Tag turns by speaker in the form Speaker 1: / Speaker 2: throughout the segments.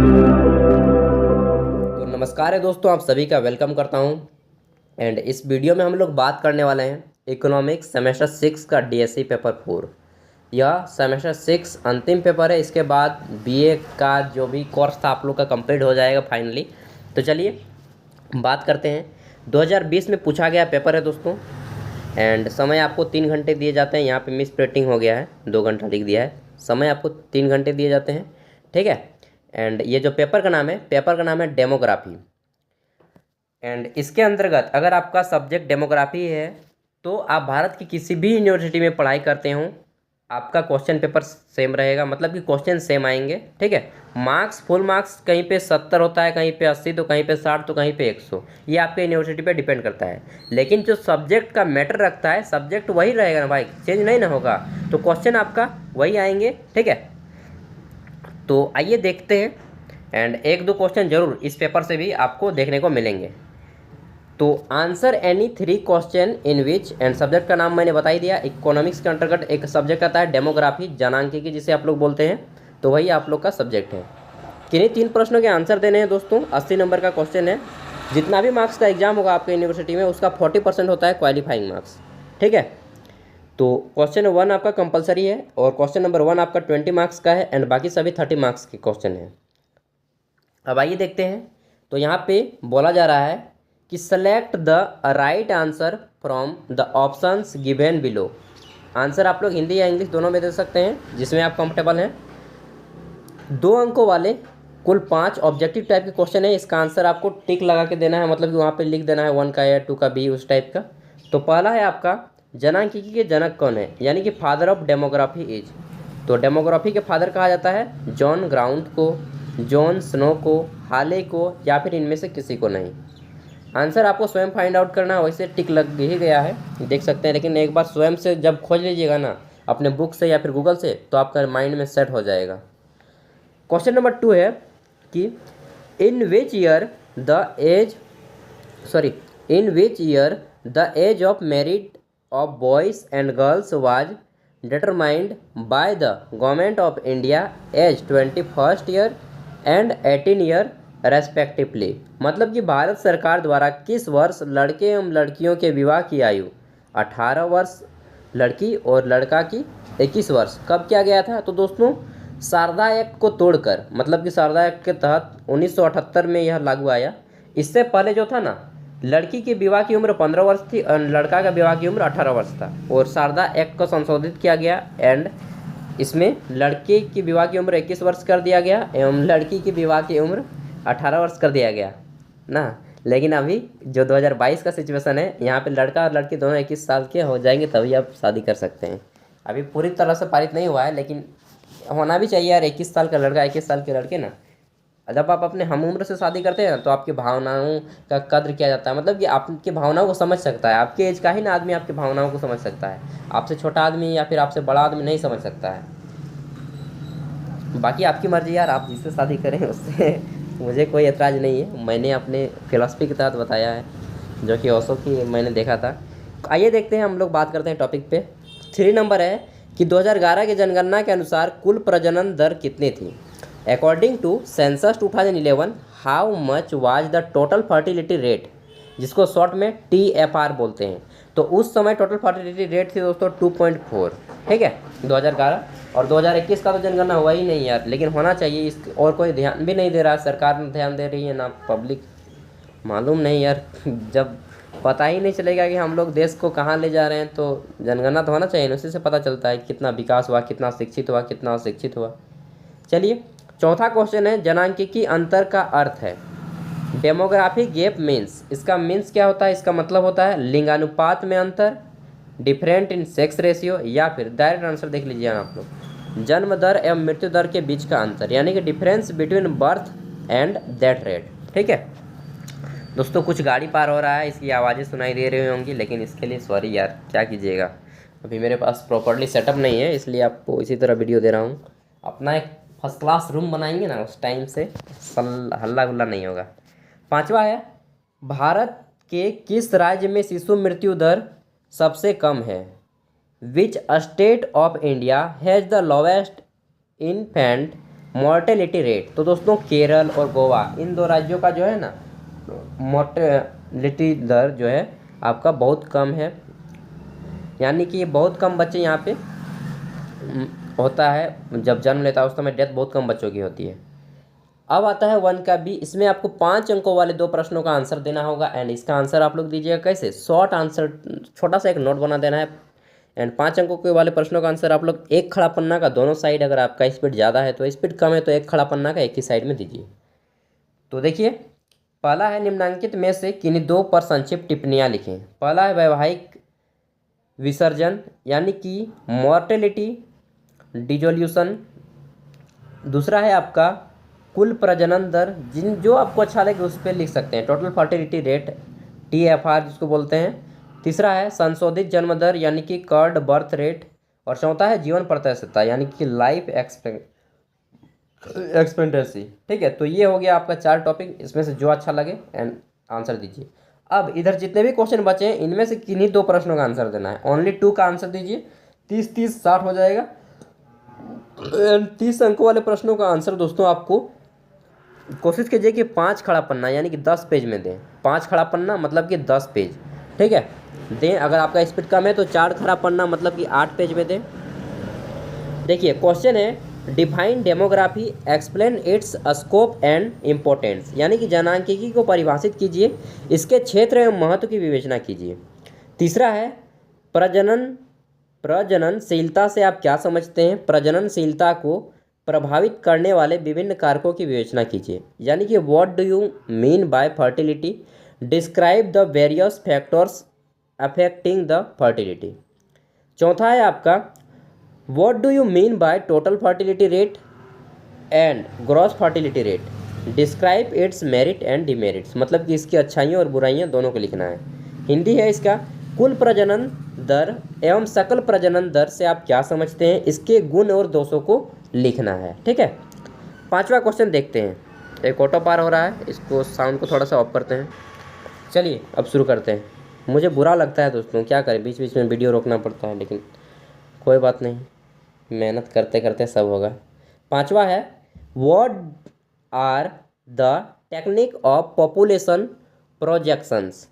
Speaker 1: तो नमस्कार है दोस्तों, आप सभी का वेलकम करता हूं। एंड इस वीडियो में हम लोग बात करने वाले हैं इकोनॉमिक्स सेमेस्टर 6 का डीएससी पेपर 4। यह सेमेस्टर 6 अंतिम पेपर है। इसके बाद बीए का जो भी कोर्स था आप लोग का कंप्लीट हो जाएगा फाइनली। तो चलिए बात करते हैं। 2020 में पूछा गया पेपर है दोस्तों। एंड समय आपको 3 घंटे दिए जाते हैं। यहाँ पे मिस प्रिंटिंग हो गया है, 2 घंटा लिख दिया है। समय आपको 3 घंटे दिए जाते हैं, ठीक है। एंड ये जो पेपर का नाम है, डेमोग्राफी। एंड इसके अंतर्गत अगर आपका सब्जेक्ट डेमोग्राफी है तो आप भारत की किसी भी यूनिवर्सिटी में पढ़ाई करते हो, आपका क्वेश्चन पेपर सेम रहेगा, मतलब कि क्वेश्चन सेम आएंगे, ठीक है। मार्क्स, फुल मार्क्स कहीं पे 70 होता है, कहीं पे 80, तो कहीं पे 60, तो कहीं पे 100। ये आपके यूनिवर्सिटी पे डिपेंड करता है। लेकिन जो सब्जेक्ट का मैटर रखता है, सब्जेक्ट वही रहेगा ना भाई, चेंज नहीं ना होगा। तो क्वेश्चन आपका वही आएंगे, ठीक है। तो आइए देखते हैं। एंड एक दो क्वेश्चन जरूर इस पेपर से भी आपको देखने को मिलेंगे। तो answer any 3 question in which, and subject का नाम मैंने बता ही दिया। इकोनॉमिक्स के अंतर्गत एक सब्जेक्ट आता है डेमोग्राफी, जनांकिकी जिसे आप लोग बोलते हैं, तो वही आप लोग का सब्जेक्ट है। किन्हीं 3 प्रश्नों के आंसर देने हैं दोस्तों। 80 नंबर का क्वेश्चन है। जितना भी मार्क्स का एग्जाम होगा आपके यूनिवर्सिटी में, उसका 40% होता है क्वालिफाइंग मार्क्स, ठीक है। तो क्वेश्चन 1 आपका कंपलसरी है, और क्वेश्चन नंबर 1 आपका 20 मार्क्स का है, एंड बाकी सभी 30 मार्क्स के क्वेश्चन हैं। अब आइए देखते हैं। तो यहाँ पे बोला जा रहा है कि select the right answer from the options given below. Answer आप लोग हिंदी या इंग्लिश दोनों में दे सकते हैं, जिसमें आप कंफर्टेबल हैं। 2 अंकों वाले कुल 5 ऑब्जेक्टिव टाइप के क्वेश्चन है। इसका आंसर आपको टिक लगा के देना है, मतलब कि वहाँ पे लिख देना है 1 का या 2 का बी, उस टाइप का। तो पहला है आपका, जनांकिकी के जनक कौन है, यानी कि फादर ऑफ डेमोग्राफी इज। तो डेमोग्राफी के फादर कहा जाता है जॉन ग्राउंड को, जॉन स्नो को, हाले को, या फिर इनमें से किसी को नहीं। आंसर आपको स्वयं फाइंड आउट करना है। वैसे टिक लग ही गया है, देख सकते हैं, लेकिन एक बार स्वयं से जब खोज लीजिएगा ना, अपने बुक से या फिर गूगल से, तो आपका माइंड में सेट हो जाएगा। क्वेश्चन नंबर 2 है कि in which year the age of married of boys and girls was determined by the government of India age 21st year and 18 year respectively. मतलब कि भारत सरकार द्वारा किस वर्ष लड़के एवं लड़कियों के विवाह की आयु 18 वर्ष लड़की और लड़का की 21 वर्ष कब किया गया था। तो दोस्तों शारदा एक्ट को तोड़कर, मतलब कि शारदा एक्ट के तहत 1978 में यह लागू आया। इससे पहले जो था ना, लड़की की विवाह की उम्र 15 वर्ष थी और लड़का का विवाह की उम्र 18 वर्ष था, और शारदा एक्ट को संशोधित किया गया। एंड इसमें लड़के की विवाह की उम्र 21 वर्ष कर दिया गया एवं लड़की की विवाह की उम्र 18 वर्ष कर दिया गया ना। लेकिन अभी जो 2022 का सिचुएशन है, यहाँ पे लड़का और लड़की दोनों 21 साल के हो जाएंगे, तभी आप शादी कर सकते हैं। अभी पूरी तरह से पारित नहीं हुआ है, लेकिन होना भी चाहिए यार। 21 साल का लड़का, 21 साल के लड़के ना, जब आप अपने हम उम्र से शादी करते हैं ना, तो आपकी भावनाओं का कद्र किया जाता है। मतलब कि आपकी भावनाओं को समझ सकता है। आपके एज का ही ना आदमी आपकी भावनाओं को समझ सकता है। आपसे छोटा आदमी या फिर आपसे बड़ा आदमी नहीं समझ सकता है। बाकी आपकी मर्जी यार, आप जिससे शादी करें उससे मुझे कोई एतराज़ नहीं है। मैंने अपने फिलॉसफी के तहत बताया है, जो कि ओशो की मैंने देखा था। आइए देखते हैं, हम लोग बात करते हैं टॉपिक पे। 3 नंबर है कि 2011 की जनगणना के अनुसार कुल प्रजनन दर कितनी थी। According to census 2011, how much was the total fertility rate, जिसको शॉर्ट में TFR बोलते हैं। तो उस समय टोटल फर्टिलिटी रेट थी दोस्तों 2.4, ठीक है, 2011। और 2021 का तो जनगणना हुआ ही नहीं यार, लेकिन होना चाहिए। इस और कोई ध्यान भी नहीं दे रहा, सरकार में ध्यान दे रही है ना पब्लिक, मालूम नहीं यार। जब पता ही नहीं चलेगा कि हम लोग देश को कहाँ ले जा रहे हैं, तो जनगणना तो होना चाहिए, उसी से पता चलता है कितना विकास हुआ, कितना शिक्षित हुआ, कितना अशिक्षित हुआ। चलिए चौथा क्वेश्चन है, जनांकिकी अंतर का अर्थ है। डेमोग्राफी गैप मीन्स, इसका मीन्स क्या होता है, इसका मतलब होता है लिंगानुपात में अंतर, डिफरेंट इन सेक्स रेशियो, या फिर डायरेक्ट आंसर देख लीजिए आप लोग, जन्म दर एवं मृत्यु दर के बीच का अंतर, यानी कि difference between birth and death rate, ठीक है। दोस्तों कुछ गाड़ी पार हो रहा है, इसकी आवाज़ें सुनाई दे रही होंगी, लेकिन इसके लिए सॉरी यार, क्या कीजिएगा। अभी मेरे पास प्रॉपर्ली सेटअप नहीं है, इसलिए आपको इसी तरह वीडियो दे रहा हूँ। अपना एक फर्स्ट क्लास रूम बनाएंगे ना, उस टाइम से हल्ला गुल्ला नहीं होगा। 5वां है, भारत के किस राज्य में शिशु मृत्यु दर सबसे कम है। Which state of India has the lowest infant mortality rate, तो दोस्तों केरल और गोवा इन दो राज्यों का जो है ना मॉर्टेलिटी दर जो है आपका बहुत कम है, यानी कि बहुत कम बच्चे यहाँ पे होता है, जब जन्म लेता है उस समय डेथ बहुत कम बच्चों की होती है। अब आता है 1 का बी, इसमें आपको 5 अंकों वाले 2 प्रश्नों का आंसर देना होगा एंड इसका आंसर आप लोग दीजिएगा कैसे, शॉर्ट आंसर, छोटा सा एक नोट बना देना है एंड 5 अंकों के वाले प्रश्नों का आंसर आप लोग एक खड़ा पन्ना का दोनों साइड, अगर आपका स्पीड ज़्यादा है तो स्पीड कम है तो एक खड़ा पन्ना का एक ही साइड में दीजिए। तो देखिए पहला है निम्नांकित में से किन्हीं 2 पर संक्षिप्त टिप्पणियाँ लिखें। पहला है वैवाहिक विसर्जन यानी कि मॉर्टेलिटी डिजोल्यूशन, दूसरा है आपका कुल प्रजनन दर, जो आपको अच्छा लगे उस पर लिख सकते हैं, टोटल फर्टिलिटी रेट TFR जिसको बोलते हैं, तीसरा है संशोधित जन्म दर यानी कि कर्ड बर्थ रेट, और चौथा है जीवन प्रत्याशिता यानी कि लाइफ एक्सपेक्टेंसी। ठीक है, तो ये हो गया आपका 4 टॉपिक, इसमें से जो अच्छा लगे एंड आंसर दीजिए। अब इधर जितने भी क्वेश्चन बचे हैं इनमें से किन्हीं 2 प्रश्नों का आंसर देना है, ओनली 2 का आंसर दीजिए, 30-30 60 हो जाएगा। 30 अंकों वाले प्रश्नों का आंसर दोस्तों आपको कोशिश कीजिए कि 5 खड़ा पन्ना यानी कि 10 पेज में दें, 5 खड़ा पन्ना मतलब कि 10 पेज, ठीक है दें। अगर आपका स्पीड कम है तो 4 खड़ा पन्ना मतलब कि 8 पेज में दें। देखिए क्वेश्चन है define demography, explain it's scope and importance, यानी कि जनांकिकी को परिभाषित कीजिए, इसके क्षेत्र एवं महत्व की विवेचना कीजिए। तीसरा है प्रजननशीलता से आप क्या समझते हैं, प्रजननशीलता को प्रभावित करने वाले विभिन्न कारकों की विवेचना कीजिए, यानी कि what do you mean by fertility, describe the various factors affecting the fertility. चौथा है आपका what do you mean by total fertility rate and gross fertility rate, describe it's merit and demerits, मतलब कि इसकी अच्छाइयाँ और बुराइयाँ दोनों को लिखना है। हिंदी है इसका कुल प्रजनन दर एवं सकल प्रजनन दर से आप क्या समझते हैं, इसके गुण और दोषों को लिखना है। ठीक है, 5वां क्वेश्चन देखते हैं। एक ऑटो पार हो रहा है, इसको साउंड को थोड़ा सा ऑफ करते हैं। चलिए अब शुरू करते हैं। मुझे बुरा लगता है दोस्तों, क्या करें, बीच बीच में वीडियो रोकना पड़ता है, लेकिन कोई बात नहीं, मेहनत करते करते सब होगा। 5वां है what are the technique of population projections,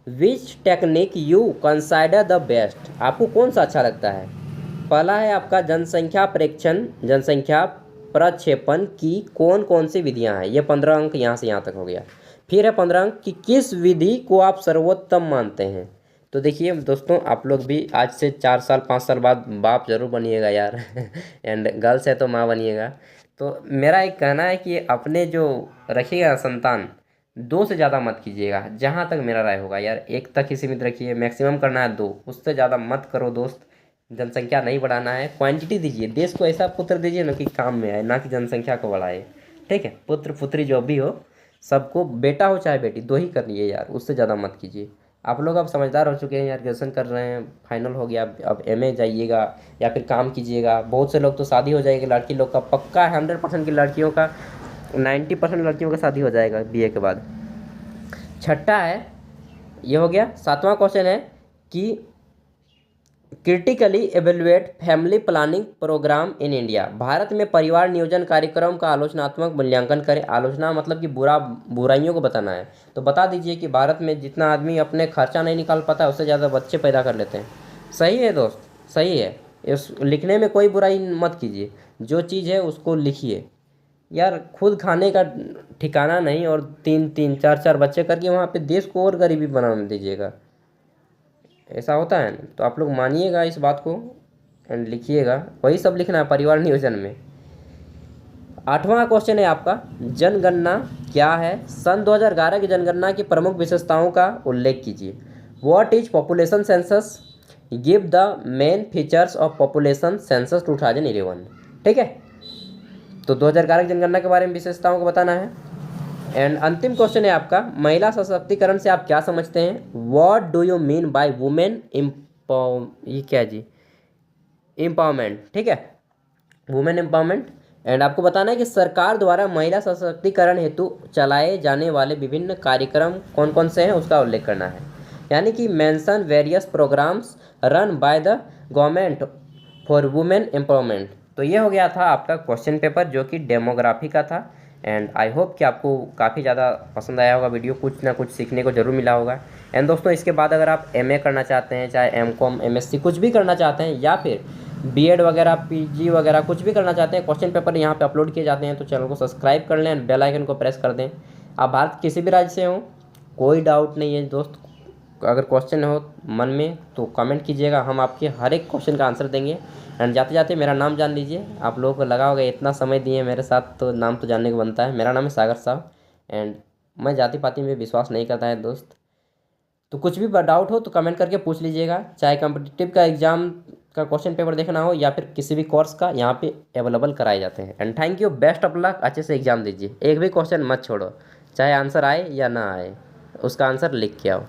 Speaker 1: which technique you consider the best, आपको कौन सा अच्छा लगता है। पहला है आपका जनसंख्या प्रेक्षण, जनसंख्या प्रक्षेपण की कौन कौन सी विधियां हैं, ये 15 अंक यहाँ से यहाँ तक हो गया। फिर है 15 अंक कि किस विधि को आप सर्वोत्तम मानते हैं। तो देखिए दोस्तों आप लोग भी आज से 4 साल 5 साल बाद बाप जरूर बनिएगा यार एंड गर्ल्स है तो माँ बनिएगा। तो मेरा एक कहना है कि अपने जो रखिएगा संतान 2 से ज़्यादा मत कीजिएगा, जहाँ तक मेरा राय होगा यार, 1 तक ही सीमित रखिए, मैक्सिमम करना है 2, उससे ज़्यादा मत करो दोस्त। जनसंख्या नहीं बढ़ाना है, क्वांटिटी दीजिए, देश को ऐसा पुत्र दीजिए ना कि काम में आए, ना कि जनसंख्या को बढ़ाए। ठीक है, पुत्र पुत्री जो भी हो, सबको बेटा हो चाहे बेटी 2 ही करिए यार, उससे ज़्यादा मत कीजिए। आप लोग अब समझदार हो चुके हैं यार, ग्रेजुएशन कर रहे हैं, फाइनल हो गया, अब MA जाइएगा या फिर काम कीजिएगा। बहुत से लोग तो शादी हो जाएगी, लड़की लोग का पक्का 100% की लड़कियों का, 90% लड़कियों का शादी हो जाएगा BA के बाद। 6ठा है, ये हो गया। 7वां क्वेश्चन है कि critically evaluate family planning program in India, भारत में परिवार नियोजन कार्यक्रम का आलोचनात्मक मूल्यांकन करें। आलोचना मतलब कि बुराइयों को बताना है, तो बता दीजिए कि भारत में जितना आदमी अपने खर्चा नहीं निकाल पाता है उससे ज़्यादा बच्चे पैदा कर लेते हैं। सही है दोस्त, सही है, इस लिखने में कोई बुराई मत कीजिए, जो चीज़ है उसको लिखिए यार। खुद खाने का ठिकाना नहीं और 3-3 4-4 बच्चे करके वहाँ पे देश को और गरीबी बना दीजिएगा, ऐसा होता है ना। तो आप लोग मानिएगा इस बात को एंड लिखिएगा, वही सब लिखना है परिवार नियोजन में। 8वां क्वेश्चन है आपका जनगणना क्या है, सन 2011 की जनगणना की प्रमुख विशेषताओं का उल्लेख कीजिए। What is population census, give the main features of population census 2011। ठीक है, तो 2011 की जनगणना के बारे में विशेषताओं को बताना है। एंड अंतिम क्वेश्चन है आपका महिला सशक्तिकरण से आप क्या समझते हैं। What do you mean by women ये क्या जी, एम्पावरमेंट। ठीक है, वुमेन एम्पावरमेंट। एंड आपको बताना है कि सरकार द्वारा महिला सशक्तिकरण हेतु चलाए जाने वाले विभिन्न कार्यक्रम कौन कौन से हैं उसका उल्लेख करना है, यानी कि mention various programs run by the government for women empowerment. तो ये हो गया था आपका क्वेश्चन पेपर जो कि डेमोग्राफी का था। एंड आई होप कि आपको काफ़ी ज़्यादा पसंद आया होगा वीडियो, कुछ ना कुछ सीखने को ज़रूर मिला होगा। एंड दोस्तों इसके बाद अगर आप एमए करना चाहते हैं, चाहे एमकॉम एमएससी कुछ भी करना चाहते हैं, या फिर बीएड वगैरह पीजी वगैरह कुछ भी करना चाहते हैं, क्वेश्चन पेपर यहाँ पे अपलोड किए जाते हैं, तो चैनल को सब्सक्राइब कर लें, बेल आइकन को प्रेस कर दें। आप भारत के किसी भी राज्य से हों, कोई डाउट नहीं है दोस्त, अगर क्वेश्चन हो मन में तो कमेंट कीजिएगा, हम आपके हर एक क्वेश्चन का आंसर देंगे। एंड जाते जाते मेरा नाम जान लीजिए, आप लोगों को लगा होगा इतना समय दिए मेरे साथ तो नाम तो जानने को बनता है। मेरा नाम है सागर साहब एंड मैं जाति पाति में विश्वास नहीं करता है दोस्त। तो कुछ भी डाउट हो तो कमेंट करके पूछ लीजिएगा, चाहे कॉम्पिटिटिव का एग्ज़ाम का क्वेश्चन पेपर देखना हो या फिर किसी भी कोर्स का, यहाँ पे अवेलेबल कराए जाते हैं। And thank you, best of luck, अच्छे से एग्ज़ाम दीजिए, एक भी क्वेश्चन मत छोड़ो, चाहे आंसर आए या ना आए उसका आंसर लिख के आओ।